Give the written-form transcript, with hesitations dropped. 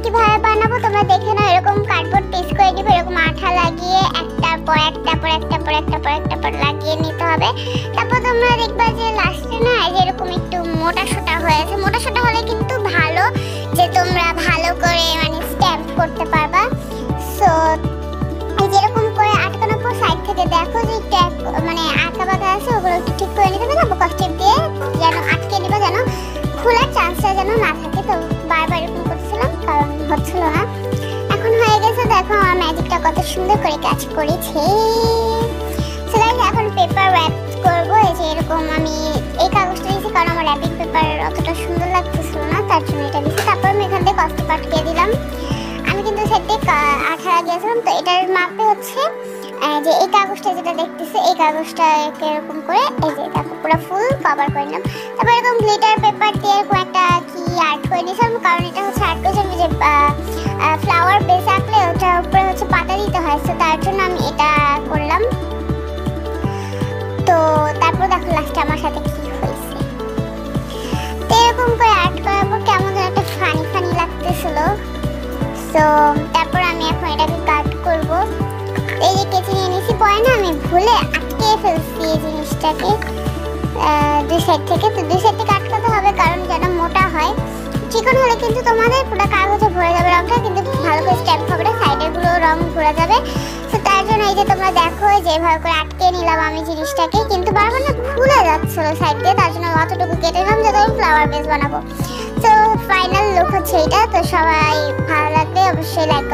কিভাবে বানাবো তোমরা দেখে নাও। এরকম কার্ডবোর্ড পিস করে নিবে, এরকম আঠা লাগিয়ে একটার পর একটা পর লাগিয়ে নিতে হবে। তারপর তোমরা দেখবা যে লাস্টে না এরকম একটু মোটা সোটা হয়েছে। মোটা সোটা হলে কিন্তু ভালো, যে তোমরা ভালো করে মানে স্ট্যাম্প করতে পারবা। সো যেরকম করে আটকানোর পর সাইড থেকে দেখো যে একটু মানে আঁকা বাঁকা আছে, ওগুলো একটু ঠিক করে নিতে হবে। বকস্টিপ দিয়ে যেন আটকে নিবা, যেন খোলার চান্সটা যেন না থাকে। তো বারবার এরকম করছিলাম কারণ হচ্ছিল না। এখন হয়ে গেছে, দেখো আমার ম্যাজিকটা কত সুন্দর করে কাজ করেছে। সো গাইস এখন পেপার র‍্যাপ করবো। এই যে এরকম আমি এই কাগজটা দিয়েছি কারণ আমার র‍্যাপিং পেপার অতটা সুন্দর লাগতেছিল না, তার জন্য এটা দিয়েছি। তারপর আমি এখান থেকে কস্টিপ আটকে দিলাম। আমি কিন্তু সেটে আঠা লাগিয়েছিলাম, তো এটার মাপে হচ্ছে যে এই কাগজটা যেটা দেখতেছি এই কাগজটা এরকম করে এই যে দেখো পুরো ফুল কভার করে নিলাম। তারপর এরকম গ্লিটার পেপার দিয়ে এরকম একটা কি আর্ট করে নিয়েছিলাম, কারণ এটা হচ্ছে আর্ট করেছিলাম যে ফ্লাওয়ার বেস আঁকলে ওটার উপরে হচ্ছে পাতা দিতে হয়, তো তার জন্য আমি এটা করলাম। তো তারপর দেখো লাস্টে আমার সাথে কি হয়েছে। তো এরকম করে আর্ট করার পর কেমন যেন একটা ফানি ফানি লাগতেছিল। তো তারপর আমি এখন এটাকে কাট করব। এই যে কেচি নিয়ে নিয়েছি, পরে না আমি ভুলে আটকে ফেলছি এই জিনিসটাকে দুই সাইড থেকে। তো দুই সাইড থেকে আটকাতে হবে কারণ যেন মোটা হয়। চিকন হলে কিন্তু তোমাদের পুরো কাগজে ভরে যাবে রঙটা, কিন্তু ভালো করে স্ট্যাম্প হবে না, সাইডের গুলো রং ভরে যাবে। তো তার জন্য এই যে তোমরা দেখো যে এভাবে করে আটকে নিলাম আমি জিনিসটাকে, কিন্তু বারবার না খুলে যাচ্ছিল সাইড দিয়ে, তার জন্য অতটুকু কেটে নিলাম যাতে আমি ফ্লাওয়ার বেস বানাবো। তো ফাইনাল লুক হচ্ছে এটা। তো সবাই ভালো লাগলে অবশ্যই লাইক